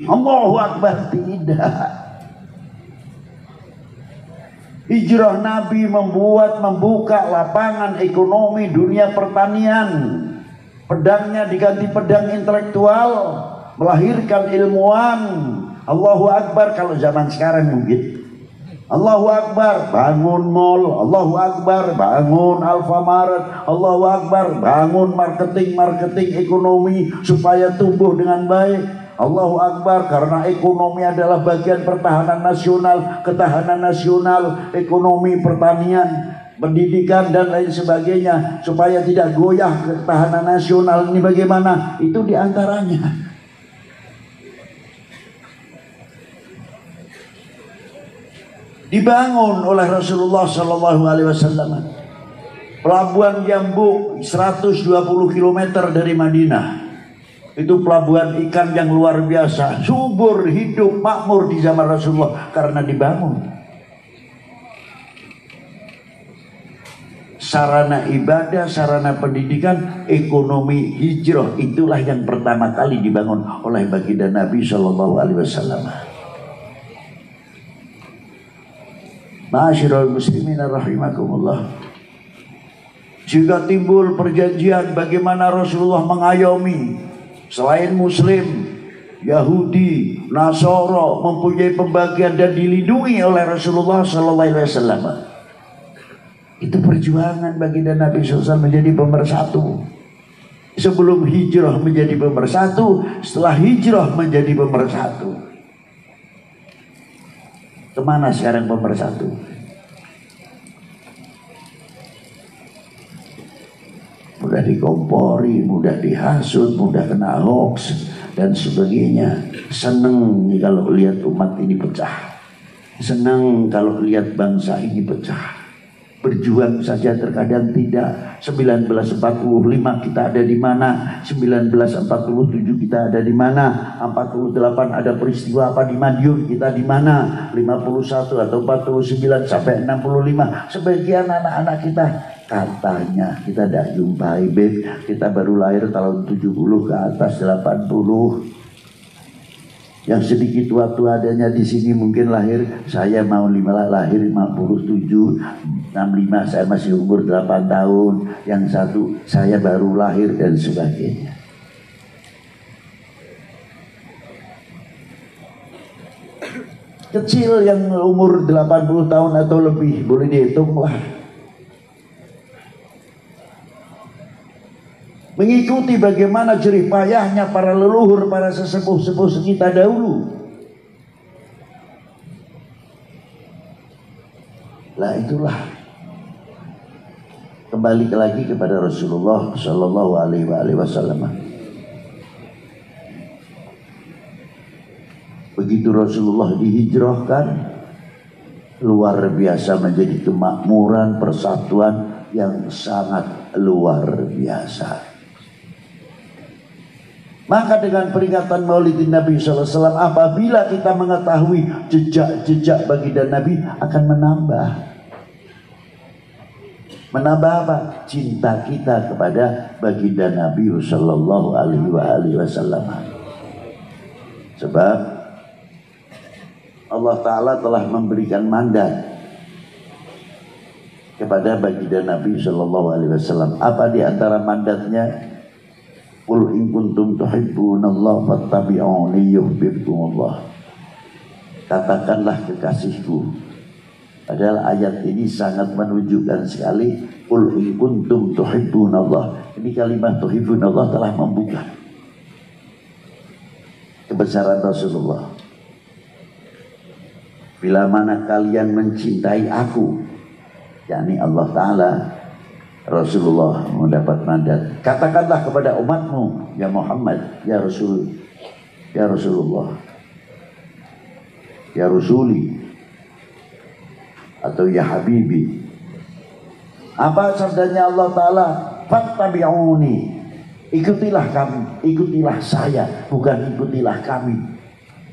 Allahu Akbar, tidak. Hijrah Nabi membuka lapangan ekonomi dunia pertanian. Pedangnya diganti pedang intelektual, melahirkan ilmuwan. Allahu Akbar kalau zaman sekarang mungkin. Allahu Akbar, bangun mall. Allahu Akbar, bangun Alfamart. Allahu Akbar, bangun marketing ekonomi supaya tumbuh dengan baik. Allahu Akbar, karena ekonomi adalah bagian pertahanan nasional, ketahanan nasional, ekonomi, pertanian, pendidikan dan lain sebagainya, supaya tidak goyah ketahanan nasional. Ini bagaimana? Itu diantaranya. Dibangun oleh Rasulullah Sallallahu Alaihi Wasallam pelabuhan Yambuk 120 km dari Madinah. Itu pelabuhan ikan yang luar biasa, subur, hidup, makmur di zaman Rasulullah karena dibangun. Sarana ibadah, sarana pendidikan, ekonomi hijrah, itulah yang pertama kali dibangun oleh baginda Nabi Sallallahu Alaihi Wasallam. Ma'asyiral muslimin rahimakumullah. Juga timbul perjanjian bagaimana Rasulullah mengayomi selain muslim, Yahudi, Nasoro mempunyai pembagian dan dilindungi oleh Rasulullah sallallahu alaihi wasallam. Itu perjuangan baginda Nabi SAW menjadi pemersatu. Sebelum hijrah menjadi pemersatu, setelah hijrah menjadi pemersatu. Kemana sekarang pemersatu? Mudah dikompori, mudah dihasut, mudah kena hoax dan sebagainya. Seneng kalau lihat umat ini pecah. Senang kalau lihat bangsa ini pecah. Berjuang saja terkadang tidak. 1945 kita ada di mana? 1947 kita ada di mana? 48 ada peristiwa apa di Madiun, kita di mana? 51 atau 49 sampai 65. Sebagian anak-anak kita katanya kita tidak jumpai, Beb. Kita baru lahir tahun 70 ke atas 80. Yang sedikit waktu adanya di sini mungkin lahir, saya mau lahir 57, 65 saya masih umur 8 tahun, yang satu saya baru lahir dan sebagainya. Kecil yang umur 80 tahun atau lebih boleh dihitung lah. Mengikuti bagaimana jerih payahnya para leluhur, para sesepuh-sepuh kita dahulu. Lah itulah, kembali lagi kepada Rasulullah Sallallahu Alaihi Wasallam. Begitu Rasulullah dihijrahkan, luar biasa menjadi kemakmuran, persatuan yang sangat luar biasa. Maka dengan peringatan Maulidin Nabi SAW, apabila kita mengetahui jejak-jejak baginda Nabi, akan menambah. Menambah apa? Cinta kita kepada baginda Nabi Sallallahu Alaihi Wasallam. Sebab Allah Ta'ala telah memberikan mandat kepada baginda Nabi Sallallahu Alaihi Wasallam. Apa di antara mandatnya? Qul in kuntum tuhibbunallaha fattabi'uni yuhibbukumullah. Katakanlah kekasihku. Padahal ayat ini sangat menunjukkan sekali. Qul in kuntum tuhibbunallah. Ini kalimat tuhibbunallah telah membuka kebesaran Rasulullah. Bila mana kalian mencintai aku, yakni Allah Ta'ala, Rasulullah mendapat mandat. Katakanlah kepada umatmu, ya Muhammad, ya Rasul, ya Rasulullah, ya Rasuli, atau ya Habibi. Apa sabdanya Allah Ta'ala? Fattabi'uni. Ikutilah kami, ikutilah saya, bukan ikutilah kami.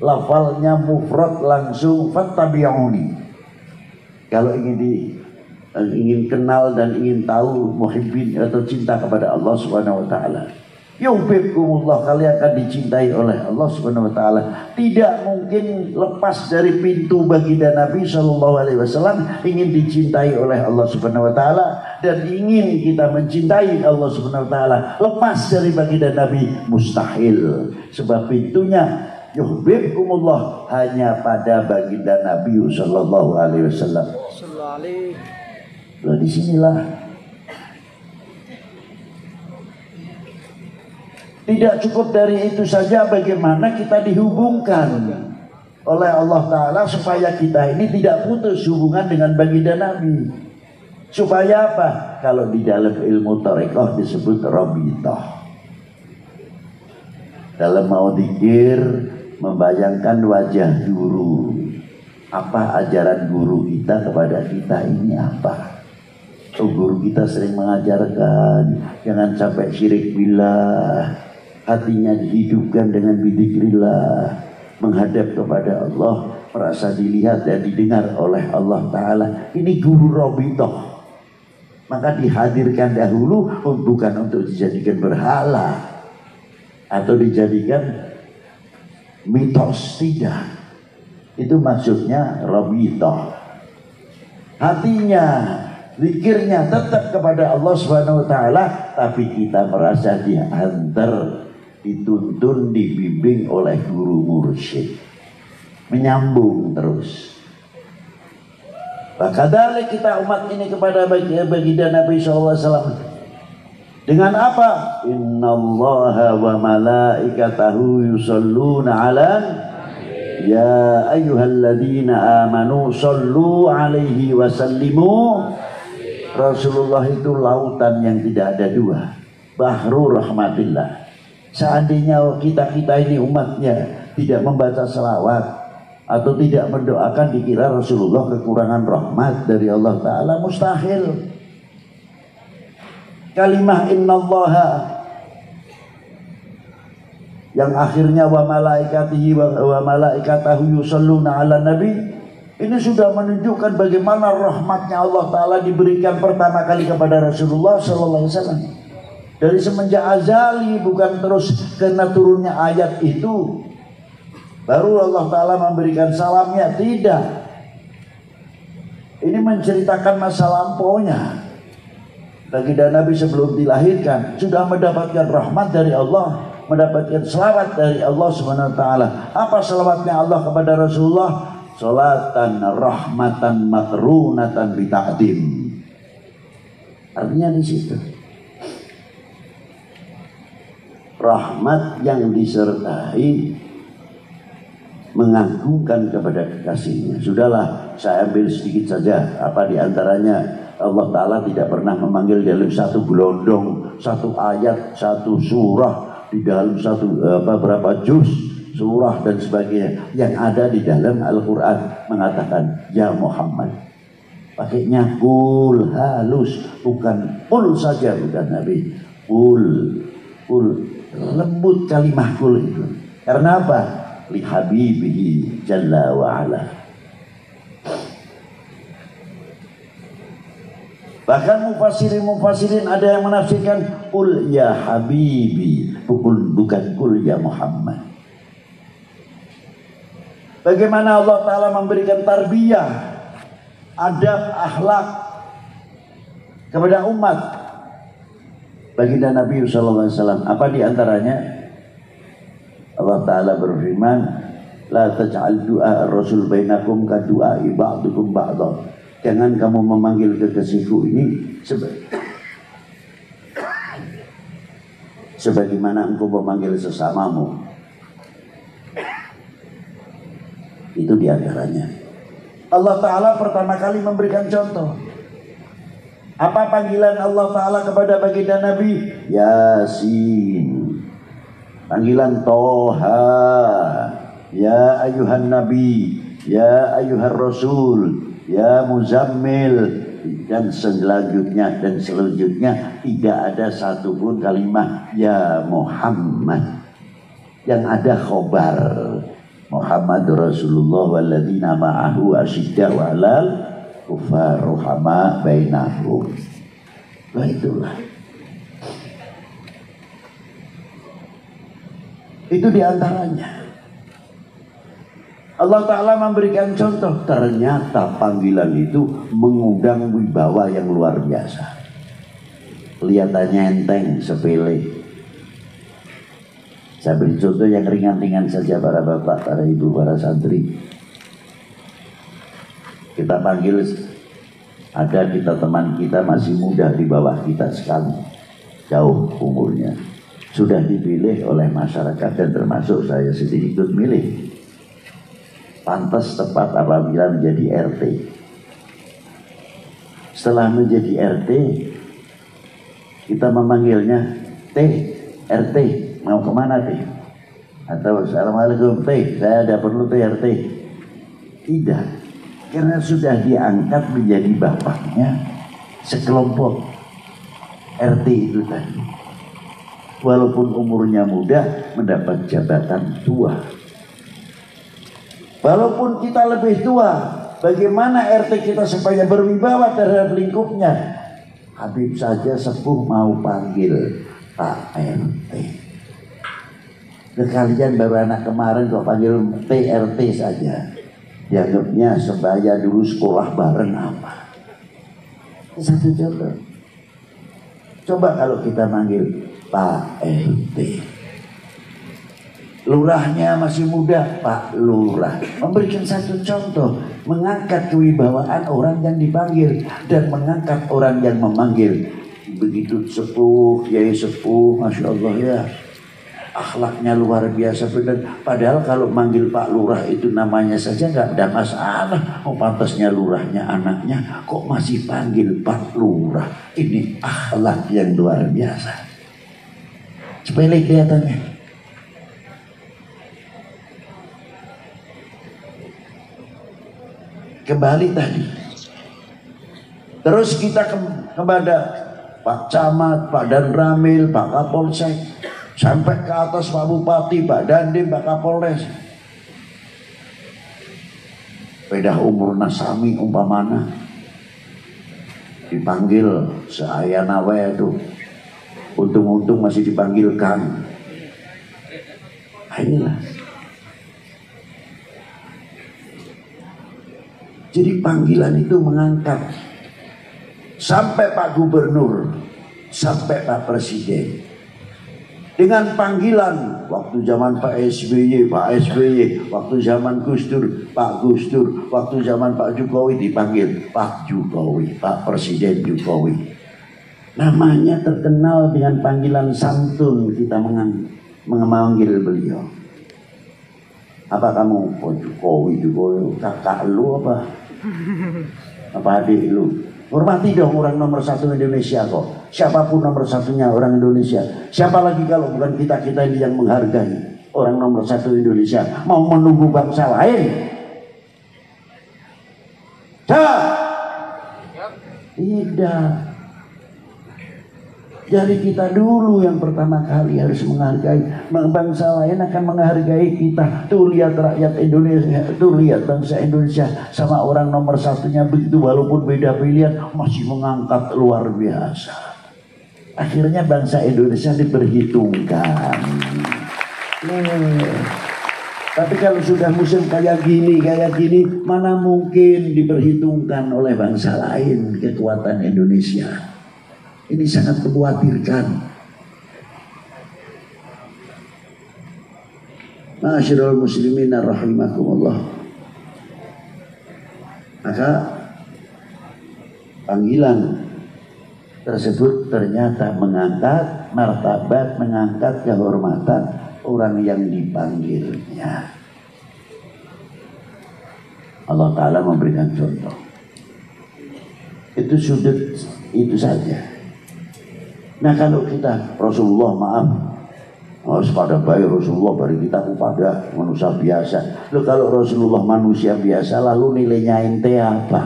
Lafalnya mufrad langsung, fattabi'uni. Kalau ingin kenal dan ingin tahu muhibbin atau cinta kepada Allah Subhanahu wa taala, Yuhibbukumullah, kalian akan dicintai oleh Allah Subhanahu wa taala. Tidak mungkin lepas dari pintu baginda Nabi sallallahu alaihi wasallam ingin dicintai oleh Allah Subhanahu wa taala dan ingin kita mencintai Allah Subhanahu wa taala. Lepas dari baginda Nabi mustahil. Sebab pintunya yuhibbukumullah hanya pada baginda Nabi sallallahu alaihi wasallam. Di sinilah tidak cukup dari itu saja, bagaimana kita dihubungkan oleh Allah Ta'ala supaya kita ini tidak putus hubungan dengan baginda Nabi. Supaya apa? Kalau di dalam ilmu tarekat disebut rabithah. Dalam mau dzikir membayangkan wajah guru. Apa ajaran guru kita kepada kita ini apa? Guru kita sering mengajarkan jangan sampai syirik billah. Hatinya dihidupkan dengan bidzikrillah, menghadap kepada Allah, merasa dilihat dan didengar oleh Allah Ta'ala. Ini guru rabithah. Maka dihadirkan dahulu bukan untuk dijadikan berhala atau dijadikan mitos, tidak. Itu maksudnya rabithah. Hatinya, zikirnya tetap kepada Allah Subhanahu wa taala, tapi kita merasa diantar, dituntun, dibimbing oleh guru mursyid, menyambung terus. Bakadalik kita umat ini kepada baginda Nabi SAW dengan apa? Innallaha wa malaikatahu yusalluna ala ya ayyuhalladzina amanu sallu alaihi wa sallimu. Rasulullah itu lautan yang tidak ada dua, bahru rahmatillah. Seandainya kita ini umatnya tidak membaca selawat atau tidak mendoakan, dikira Rasulullah kekurangan rahmat dari Allah Ta'ala. Mustahil. Kalimah innallaha yang akhirnya wa malaikatihi wa malaikatahu yusalluna ala nabi, ini sudah menunjukkan bagaimana rahmatnya Allah Ta'ala diberikan pertama kali kepada Rasulullah Sallallahu Alaihi Wasallam. Dari semenjak azali, bukan terus karena turunnya ayat itu baru Allah Ta'ala memberikan salamnya, tidak. Ini menceritakan masa lampaunya. Baginda Nabi sebelum dilahirkan sudah mendapatkan rahmat dari Allah, mendapatkan selawat dari Allah Subhanahu wa taala. Apa selawatnya Allah kepada Rasulullah? Salatan rahmatan makrunatan bita'dim. Artinya di situ rahmat yang disertai mengagungkan kepada kekasihnya. Sudahlah, saya ambil sedikit saja. Apa diantaranya? Allah Ta'ala tidak pernah memanggil dalam satu gelondong, satu ayat, satu surah, di dalam satu beberapa juz surah dan sebagainya yang ada di dalam Al-Quran mengatakan ya Muhammad. Pakainya kul halus, bukan kul saja, bukan Nabi. Kul lembut kalimat kul itu. Karena apa? Li habibihi jalla wa ala. Bahkan mufassirin ada yang menafsirkan kul ya habibi, bukan kul ya Muhammad. Bagaimana Allah Ta'ala memberikan tarbiyah, adab, akhlak kepada umat baginda Nabi SAW. Apa diantaranya? Allah Ta'ala berfirman, la taj'al du'a Rasul bainakum ka du'ai ba'dukum ba'dha. Jangan kamu memanggil kekasihku ini sebagaimana engkau memanggil sesamamu. Itu diantaranya. Allah Ta'ala pertama kali memberikan contoh. Apa panggilan Allah Ta'ala kepada baginda Nabi? Yasin. Panggilan Toha. Ya ayuhan Nabi. Ya ayuhan Rasul. Ya Muzammil. Dan selanjutnya tidak ada satupun kalimat Ya Muhammad. Yang ada khobar Muhammad Rasulullah walladzina ma'ahu asyidda wa'alal kufar ruhama bainahum. Itulah. Itu diantaranya. Allah Ta'ala memberikan contoh. Ternyata panggilan itu mengundang wibawa yang luar biasa. Kelihatannya enteng, sepele. Saya beri contoh yang ringan-ringan saja para bapak, para ibu, para santri. Kita panggil, ada kita teman kita masih muda di bawah kita sekali, jauh umurnya. Sudah dipilih oleh masyarakat dan termasuk saya sendiri ikut milih. Pantas tepat apabila menjadi RT. Setelah menjadi RT, kita memanggilnya T, RT, mau kemana T? Atau Assalamualaikum T, saya ada perlu T, RT. Tidak, karena sudah diangkat menjadi bapaknya sekelompok RT itu tadi. Walaupun umurnya muda, mendapat jabatan tua. Walaupun kita lebih tua, bagaimana RT kita supaya berwibawa terhadap lingkupnya? Habib saja sepuh mau panggil Pak RT. Kalian baru anak kemarin kok panggil TRT saja. Dianggapnya sebaya dulu sekolah bareng apa. Satu contoh. Coba kalau kita manggil Pak RT. Lurahnya masih muda, Pak Lurah. Memberikan satu contoh, mengangkat kewibawaan orang yang dipanggil dan mengangkat orang yang memanggil. Begitu sepuh, kiai sepuh, masya Allah ya, akhlaknya luar biasa benar. Padahal kalau manggil Pak Lurah itu namanya saja nggak ada masalah. Oh, pantasnya lurahnya anaknya, kok masih panggil Pak Lurah? Ini akhlak yang luar biasa. Sepele kelihatannya. Kembali tadi. Terus kita kepada Pak Camat, Pak Danramil, Pak Kapolsek, sampai ke atas Pak Bupati, Pak Dandim, Pak Kapolres. Beda umur nasami umpamana dipanggil seayana wae itu. Untung-untung masih dipanggil Kang. Inilah. Jadi panggilan itu mengangkat sampai Pak Gubernur, sampai Pak Presiden. Dengan panggilan waktu zaman Pak SBY, Pak SBY, waktu zaman Gus Dur, Pak Gus Dur, waktu zaman Pak Jokowi dipanggil Pak Jokowi, Pak Presiden Jokowi. Namanya terkenal dengan panggilan santun, kita memanggil beliau. Apa kamu? Oh, Jokowi, kakak lu apa? Apa adik lu? Hormati dong orang nomor satu Indonesia kok. Siapapun nomor satunya orang Indonesia. Siapa lagi kalau bukan kita-kita ini yang menghargai orang nomor satu Indonesia. Mau menunggu bangsa lain? Tidak. Jadi kita dulu yang pertama kali harus menghargai. Bangsa lain akan menghargai kita. Tuh lihat rakyat Indonesia, tuh lihat bangsa Indonesia sama orang nomor satunya begitu, walaupun beda pilihan masih mengangkat luar biasa. Akhirnya bangsa Indonesia diperhitungkan. Tapi kalau sudah musim kayak gini, mana mungkin diperhitungkan oleh bangsa lain kekuatan Indonesia. Ini sangat mengkhawatirkan. Ma'asyiral muslimin rahimakumullah. Maka panggilan tersebut ternyata mengangkat martabat, mengangkat kehormatan orang yang dipanggilnya. Allah Ta'ala memberikan contoh. Itu sudut itu saja. Nah kalau kita Rasulullah harus pada baik Rasulullah bari kita kepada manusia biasa. Loh kalau Rasulullah manusia biasa lalu nilainya ente apa?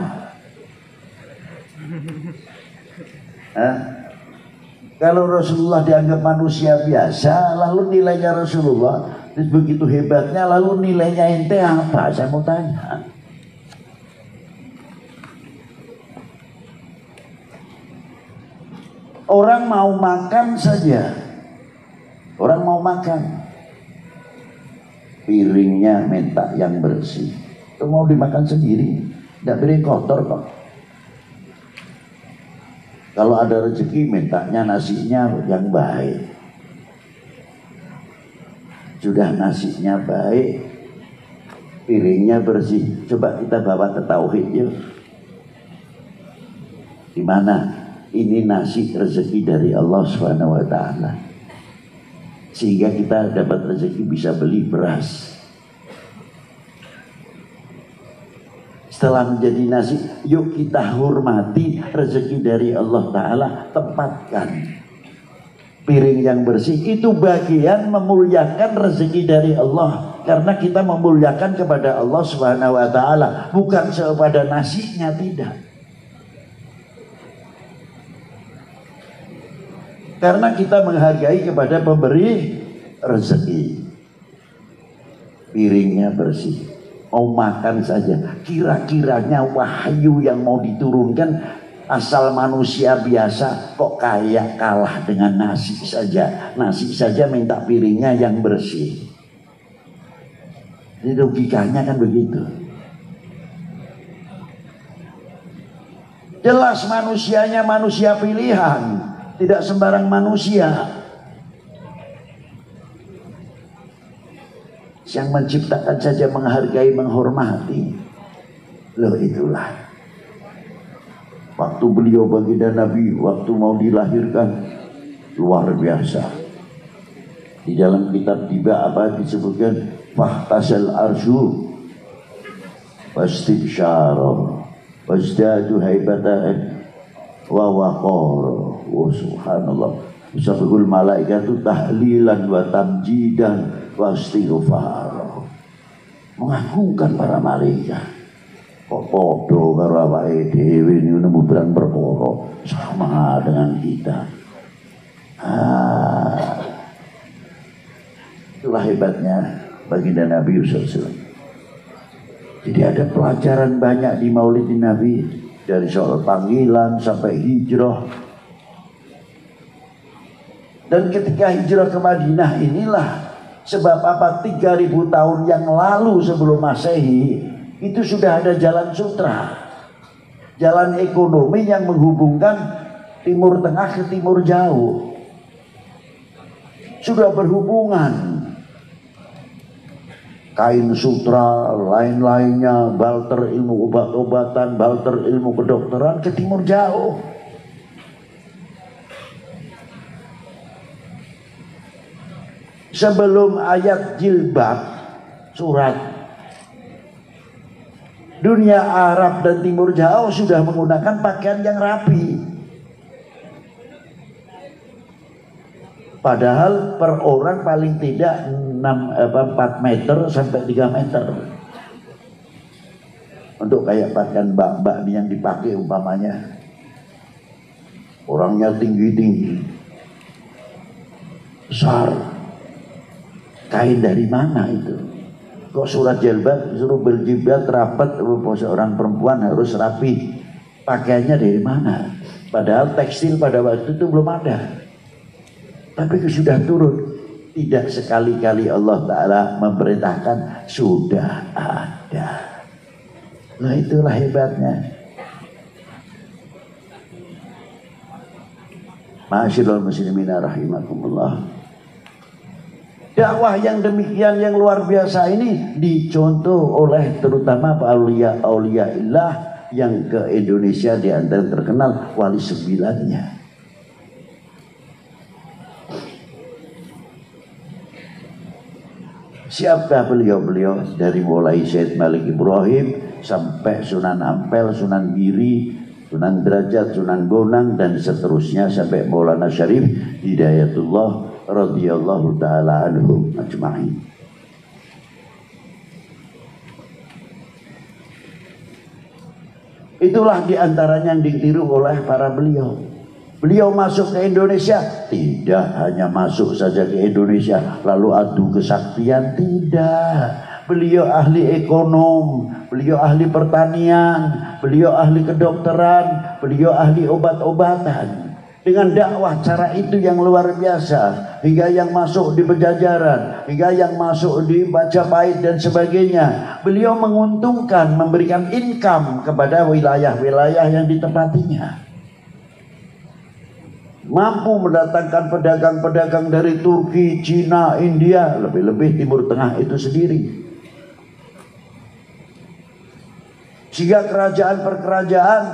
Kalau Rasulullah dianggap manusia biasa lalu nilainya Rasulullah begitu hebatnya lalu nilainya ente apa? Saya mau tanya. Orang mau makan saja. Orang mau makan. piringnya minta yang bersih. Itu mau dimakan sendiri, tidak piring kotor kok. Kalau ada rezeki mintanya nasinya yang baik. Sudah nasinya baik, piringnya bersih. Coba kita bawa ke tauhid yuk. Di mana ini nasi rezeki dari Allah Subhanahu wa taala. Sehingga kita dapat rezeki bisa beli beras. Setelah menjadi nasi, yuk kita hormati rezeki dari Allah Ta'ala, tempatkan piring yang bersih. Itu bagian memuliakan rezeki dari Allah, karena kita memuliakan kepada Allah Subhanahu wa Ta'ala, bukan kepada nasinya, tidak. Karena kita menghargai kepada pemberi rezeki. Piringnya bersih, mau makan saja. Kira-kiranya wahyu yang mau diturunkan asal manusia biasa kok kayak kalah dengan nasi saja. Nasi saja minta piringnya yang bersih. Jadi logikanya kan begitu. Jelas manusianya manusia pilihan, tidak sembarang manusia. Yang menciptakan saja menghargai, menghormati. Loh itulah waktu beliau baginda Nabi, waktu mau dilahirkan, luar biasa. Di dalam kitab tiba apa disebutkan, fahtasal arsyu wastibsyara wasdadu haibatan wa waqara. Oh subhanallah, usabbihul malaikatu tahlilan wa tamjidan wa istighfar. Mengagungkan para malaikat. Kok podo karo awake dhewe niku nemu barang perkara sama dengan kita. Itulah hebatnya baginda Nabi SAW. Jadi ada pelajaran banyak di Maulid Nabi, dari soal panggilan sampai hijrah. Dan ketika hijrah ke Madinah inilah sebab apa 3.000 tahun yang lalu sebelum Masehi itu sudah ada jalan sutra, jalan ekonomi yang menghubungkan Timur Tengah ke Timur Jauh. Sudah berhubungan kain sutra, lain-lainnya, balter ilmu obat-obatan, balter ilmu kedokteran ke Timur Jauh. Sebelum ayat jilbab, surat, dunia Arab dan Timur Jauh sudah menggunakan pakaian yang rapi. Padahal per orang paling tidak 4 meter sampai 3 meter. Untuk kayak pakaian mbak-mbak yang dipakai umpamanya. Orangnya tinggi-tinggi, besar. Kain dari mana itu? Kok surat jilbab suruh berjilbab rapat, seorang perempuan harus rapi. Pakaiannya dari mana? Padahal tekstil pada waktu itu belum ada. Tapi sudah turun. Tidak sekali-kali Allah Ta'ala memerintahkan, sudah ada. Nah itulah hebatnya. Ma'asyiral muslimina rahimakumullah. Dakwah yang demikian yang luar biasa ini dicontoh oleh terutama aulia illah yang ke Indonesia, di antara terkenal Wali Sembilannya. Siapa beliau-beliau? Dari mulai Syed Malik Ibrahim sampai Sunan Ampel, Sunan Giri, Sunan Derajat, Sunan Bonang dan seterusnya sampai Maulana Syarif Hidayatullah radhiyallahu ta'ala anhum ajma'in. Itulah diantaranya yang ditiru oleh para beliau. Beliau masuk ke Indonesia, tidak hanya masuk saja ke Indonesia lalu adu kesaktian, tidak. Beliau ahli ekonom, beliau ahli pertanian, beliau ahli kedokteran, beliau ahli obat-obatan. Dengan dakwah cara itu yang luar biasa, hingga yang masuk di Pajajaran, hingga yang masuk di Majapahit dan sebagainya. Beliau menguntungkan, memberikan income kepada wilayah-wilayah yang ditempatinya. Mampu mendatangkan pedagang-pedagang dari Turki, Cina, India, lebih-lebih Timur Tengah itu sendiri. Sehingga kerajaan-perkerajaan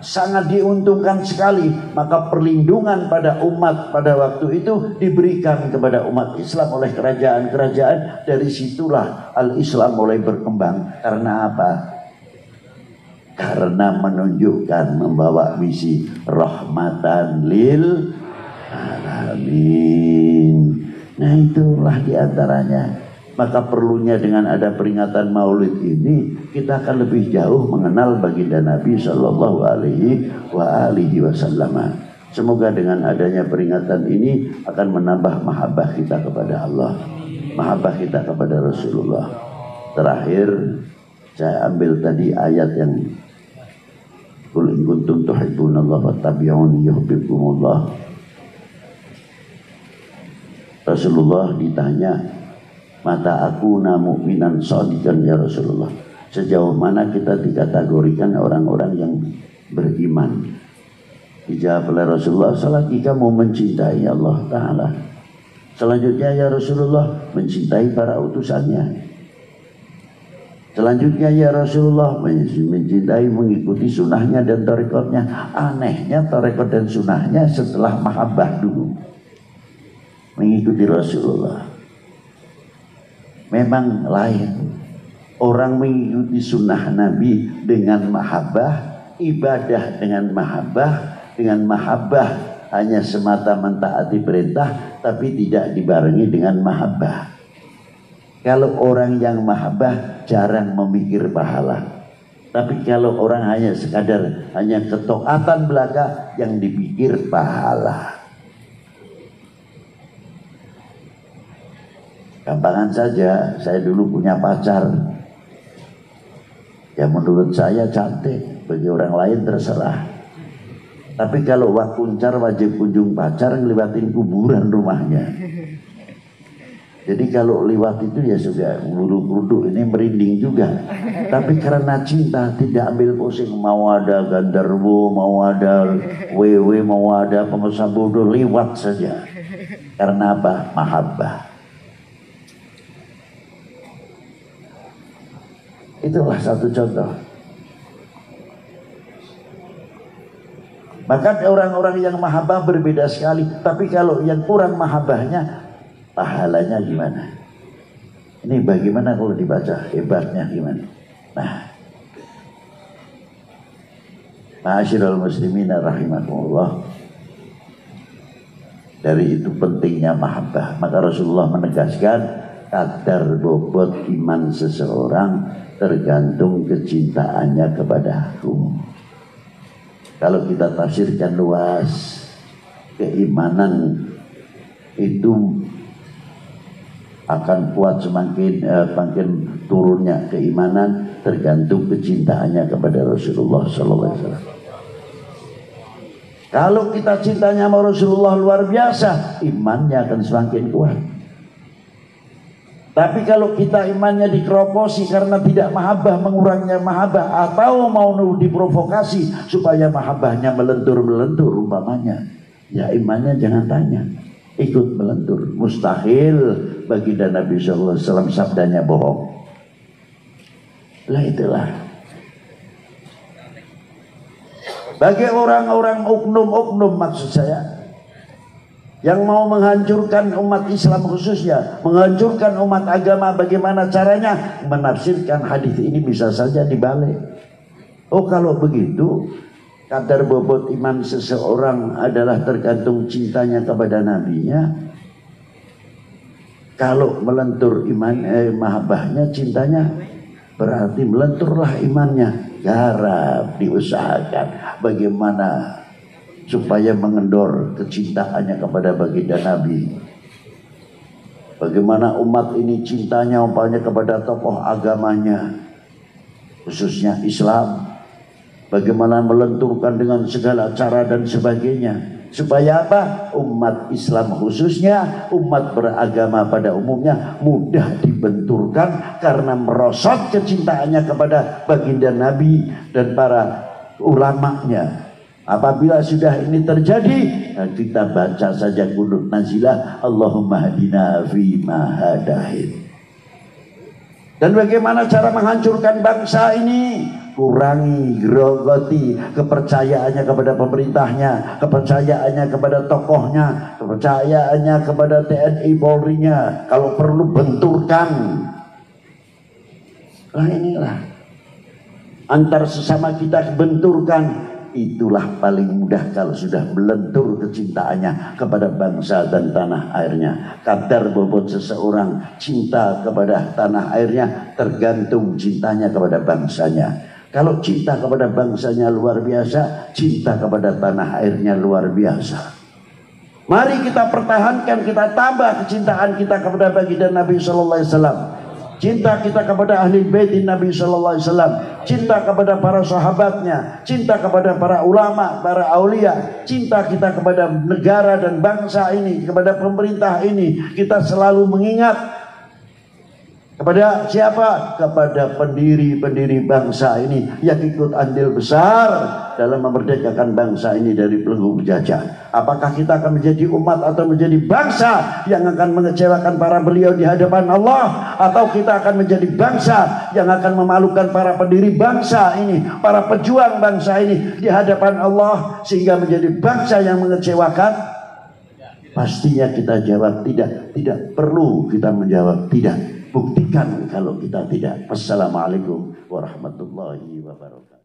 sangat diuntungkan sekali. Maka perlindungan pada umat pada waktu itu diberikan kepada umat Islam oleh kerajaan-kerajaan. Dari situlah al-Islam mulai berkembang. Karena apa? Karena menunjukkan, membawa misi rahmatan lil alamin. Nah itulah diantaranya. Maka perlunya dengan ada peringatan Maulid ini, kita akan lebih jauh mengenal baginda Nabi Shallallahu Alaihi Wasallam. Semoga dengan adanya peringatan ini akan menambah mahabbah kita kepada Allah, mahabbah kita kepada Rasulullah. Terakhir, saya ambil tadi ayat yang Qul in kuntum tuhibbunallaha fattabi'uni yuhibbukumullah. Rasulullah ditanya, mata aku mu'minan shadiqan ya Rasulullah, sejauh mana kita dikategorikan orang-orang yang beriman? Dijawab oleh Rasulullah, selagi kamu mencintai Allah Ta'ala. Selanjutnya ya Rasulullah, mencintai para utusannya. Selanjutnya ya Rasulullah, mencintai, mengikuti sunnahnya dan tarekatnya. Anehnya tarekat dan sunnahnya setelah mahabbah dulu, mengikuti Rasulullah. Memang lain. Orang mengikuti sunnah Nabi dengan mahabbah, ibadah dengan mahabbah hanya semata mentaati perintah, tapi tidak dibarengi dengan mahabbah. Kalau orang yang mahabbah jarang memikir pahala. Tapi kalau orang hanya sekadar hanya ketaatan belaka, yang dipikir pahala. Gampangan saja, saya dulu punya pacar yang menurut saya cantik, bagi orang lain terserah. Tapi kalau wak kuncar wajib kunjung pacar, ngeliwatin kuburan rumahnya. Jadi kalau lewat itu ya sudah buru-buru, ini merinding juga. Tapi karena cinta tidak ambil pusing, mau ada gandarwo, mau ada wewe, mau ada pengusaha bodoh, lewat saja. Karena apa? Mahabbah. Itulah satu contoh. Maka orang-orang yang mahabbah berbeda sekali. Tapi kalau yang kurang mahabbahnya, pahalanya gimana? Ini bagaimana kalau dibaca? Hebatnya gimana? Nah, ma'asyiral muslimin rahimakumullah. Dari itu pentingnya mahabbah. Maka Rasulullah menegaskan, kadar bobot iman seseorang tergantung kecintaannya kepada aku. Kalau kita tafsirkan luas, keimanan itu akan kuat semakin turunnya keimanan tergantung kecintaannya kepada Rasulullah SAW. Kalau kita cintanya sama Rasulullah luar biasa, imannya akan semakin kuat. Tapi kalau kita imannya dikeroposi karena tidak mahabbah, mengurangnya mahabbah, atau mau diprovokasi supaya mahabbahnya melentur-melentur umpamanya, ya imannya jangan tanya, ikut melentur. Mustahil baginda Nabi SAW sabdanya bohong. Lah itulah. Bagi orang-orang oknum-oknum, maksud saya, yang mau menghancurkan umat Islam khususnya, menghancurkan umat agama, bagaimana caranya? Menafsirkan hadis ini bisa saja dibalik. Oh kalau begitu, kadar bobot iman seseorang adalah tergantung cintanya kepada nabinya. Kalau melentur mahabbahnya, cintanya, berarti melenturlah imannya. Garap, diusahakan bagaimana supaya mengendor kecintaannya kepada baginda Nabi. Bagaimana umat ini cintanya umpamanya kepada tokoh agamanya, khususnya Islam. Bagaimana melenturkan dengan segala cara dan sebagainya. Supaya apa? Umat Islam khususnya, umat beragama pada umumnya mudah dibenturkan karena merosot kecintaannya kepada baginda Nabi dan para ulamanya. Apabila sudah ini terjadi, kita baca saja qunut nazilah, Allahumma hadina fi ma hadait. Dan bagaimana cara menghancurkan bangsa ini? Kurangi, grogoti kepercayaannya kepada pemerintahnya, kepercayaannya kepada tokohnya, kepercayaannya kepada TNI Polri-nya. Kalau perlu benturkan. Nah inilah antar sesama kita benturkan. Itulah paling mudah kalau sudah melentur kecintaannya kepada bangsa dan tanah airnya. Kadar bobot seseorang cinta kepada tanah airnya tergantung cintanya kepada bangsanya. Kalau cinta kepada bangsanya luar biasa, cinta kepada tanah airnya luar biasa. Mari kita pertahankan, kita tambah kecintaan kita kepada baginda Nabi Sallallahu Alaihi Wasallam. Cinta kita kepada ahli bait Nabi Sallallahu Alaihi Wasallam, cinta kepada para sahabatnya, cinta kepada para ulama, para aulia, cinta kita kepada negara dan bangsa ini, kepada pemerintah ini. Kita selalu mengingat kepada siapa? Kepada pendiri-pendiri bangsa ini yang ikut andil besar dalam memerdekakan bangsa ini dari belenggu penjajah. Apakah kita akan menjadi umat atau menjadi bangsa yang akan mengecewakan para beliau di hadapan Allah, atau kita akan menjadi bangsa yang akan memalukan para pendiri bangsa ini, para pejuang bangsa ini di hadapan Allah sehingga menjadi bangsa yang mengecewakan? Pastinya kita jawab tidak. Tidak perlu kita menjawab tidak. Buktikan kalau kita tidak. Wassalamualaikum warahmatullahi wabarakatuh.